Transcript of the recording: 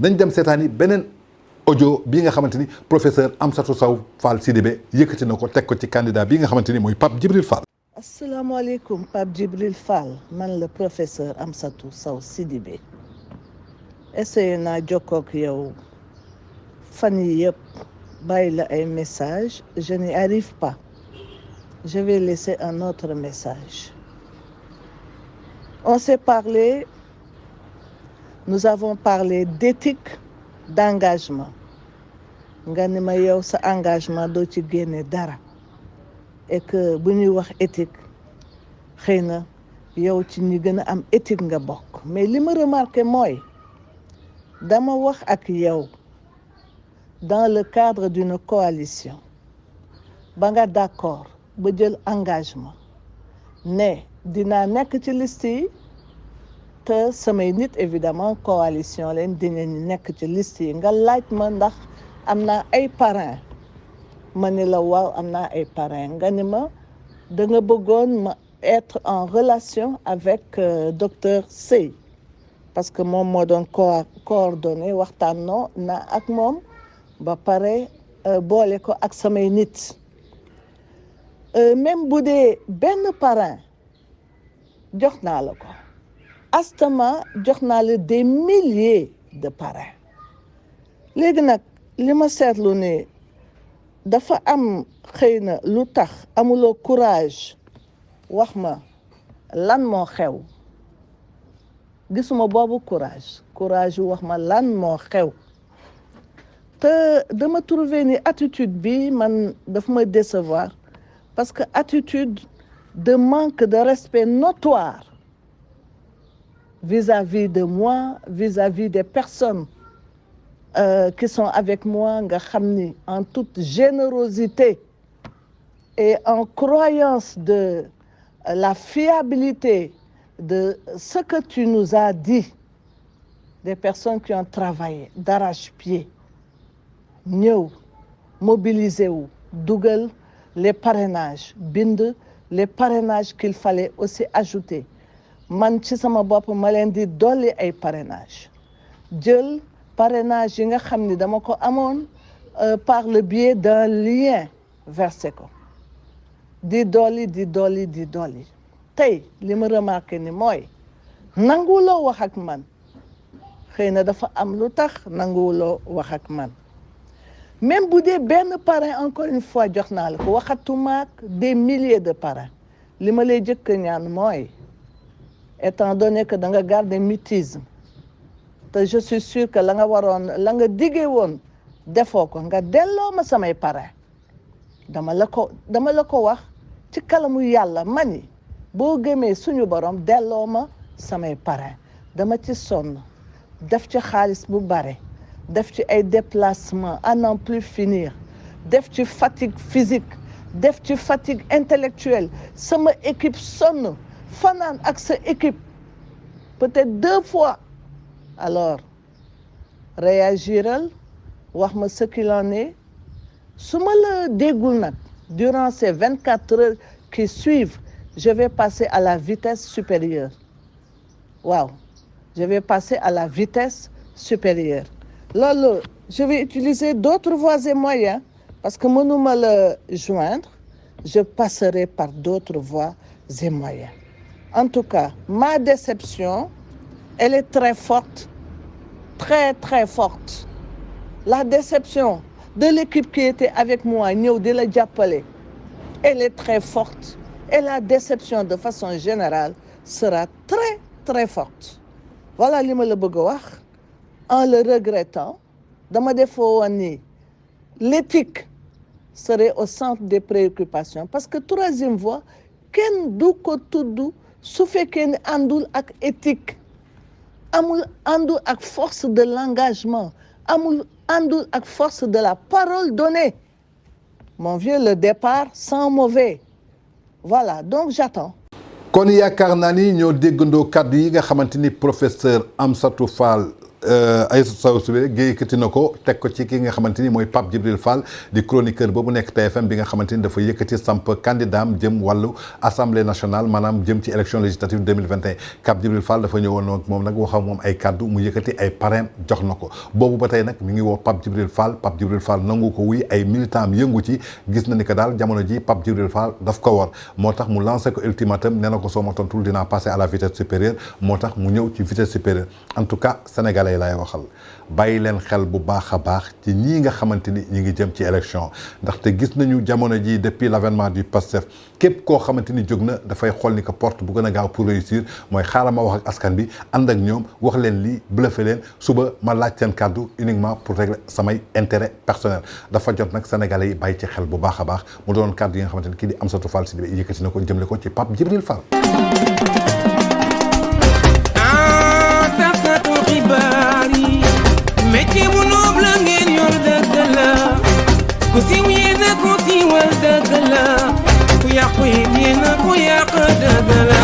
nañ dem seetaani beneen audio bii nga xamante ni professeur Amsatou Sow Fall Sidibé yëkkati na ko teg ko ci candidat bii nga xamante ni mooy Pape Djibril Fall. asalaamaaleykum Pape Djibril Fall man la professeur Amsatou Sow Sidibé essayé naa jokkoo ak yow fan yi yëpp bàyyi la ay message je n'y arrive pas je vais laisser un autre message. On s'est parlé, nous avons parlé d'éthique, d'engagement. Nga ni ma yow sa engagement doo ci génne dara et que bu ñuy wax éthique xëy na yow ci ñi gën a am éthique nga bokk mais li ma remarqué mooy dama wax ak yow dans le cadre d'une coalition ba nga d'accord ba jël engagement ne dinaa nekk ci liste yi te samay nit évidemment coalition leen dinañu nekk ci liste yi nga laaj ma ndax am naa ay parrain ma ni la waaw am naa ay parrain nga ni ma da nga bëggoon ma être en relation avec docteur Sey parce que moom moo doon coordonné waxtaanoo na ak moom ba pare boole ko ak samay nit même bu dee benn parrain jox naa la ko astama jox naa la des milliers de parrains léegi nag li ma seetlu ne dafa am xëy na lu tax amuloo courage wax ma lan moo xew gisuma boobu courage wax ma lan moo xew te dama trouver ni attitude bi man daf ma décevoir parce que attitude de manque de respect notoire vis-à-vis de moi, vis-à-vis des personnes qui sont avec moi, nga xam ni en toute générosité et en croyance de la fiabilité de ce que tu nous as dit, des personnes qui ont travaillé d'arrache-pied, ñëw mobilisé wu dugal les parrainages bind les parrainages qu'il fallait aussi ajouter man ci sama bopp ma leen di dolli ay parrainage jël parrainage yi nga xam ni dama ko amoon par le biais d'un lien versé ko di dolli tey li ma remarqué ni mooy nanguwuloo wax ak man xëy na dafa am lu tax nanguwuloo wax ak man même bu dee benn parrain encore une fois jox naa la ko waxatumaak des milliers de parrains li ma lay jëkk ñaan mooy étant donné que da nga garder mutisme te je suis sûr que la nga diggee woon defoo ko nga delloo ma samay parrain dama la ko wax ci kalamu yàlla mani boo gëmee suñu borom delloo ma samay parrain dama ci sonn def ci xaalis bu bare def ci ay déplacement à n'en plus finir def ci fatigue physique def ci fatigue intellectuelle sama équipe sonn fanaan ak sa équipe peut-être 2 fois alors réagiral wax ma ce qu'il en est su ma la déggul nag durant ces 24 heures qui suivent je vais passer à la vitesse supérieure waaw je vais passer à la vitesse supérieure loolu je vais utiliser d'autres voies et moyens parce que mënuma la joindre je passerai par d'autres voies et moyens en tout cas ma déception elle est très forte très très forte la déception de l'équipe qui était avec moi ñëw di la jàppale elle est très forte et la déception de façon générale sera très très forte voilà li ma la bëgg a wax en le regrettant dama defoo woon ni l'éthique serait au centre des préoccupations parce que troisième voie kenn du ko tudd su fekkee ne àndul ak éthique àndul ak force de l'engagement àndul ak force de la parole donnée mon vieux le départ sent mauvais voilà donc j'attends. kon yaakaar naa ni ñoo déggandoo kàddu yi nga xamante ni professeur Amsatou Fall Aïssatou Sow Sidibé yëkkati na ko teg ko ci ki nga xamante ni mooy Pape Djibril Fall di chroniqueur boobu nekk TFM bi nga xamante ni dafa yëkkati samp candidat am jëm wàllu assemblée nationale maanaam jëm ci élection législative 2021 Pape Djibril Fall dafa ñëwoon ak moom nag wax ak moom ay kaddu mu yëkkati ay parrain jox na ko boobu ba tey nag mi ngi woo Pape Djibril Fall nangu ko wuy ay militant am yëngu ci gis na ni que daal jamono ji Pape Djibril Fall daf ko war moo tax mu lancé ko ultimatum nee na ko soo ma tontul dinaa passer à la vitesse supérieure moo tax mu ñëw ci vitesse supérieure en tout cas sénégalais lay waxal bàyyi leen xel bu baax a baax ci ñii nga xamante ni ñi ngi jëm ci élection ndaxte gis nañu jamono ji depuis l'avènement du PASTEF képp koo xamante ni jóg na dafay xool ni que porte bu gën a gaaw pour réussir mooy xaaral ma wax ak askan bi ànd ak ñoom wax leen lii bluffé leen suba ma laaj seen kàddu uniquement pour régler samay intérêt personnel dafa jot nag sénégalais yi bàyyi ci xel bu baax a baax mu doon kàddu yi nga xamante ni kii di Amsatou Fall Sidibé yëkkati na ko jëmle ko ci Pape Djibril Fall. métier bu noble la ngeen yor dëgg la ku siiw yéen a ko siiwal dëgg la ku yàqu yéen a ko yàq dëgg la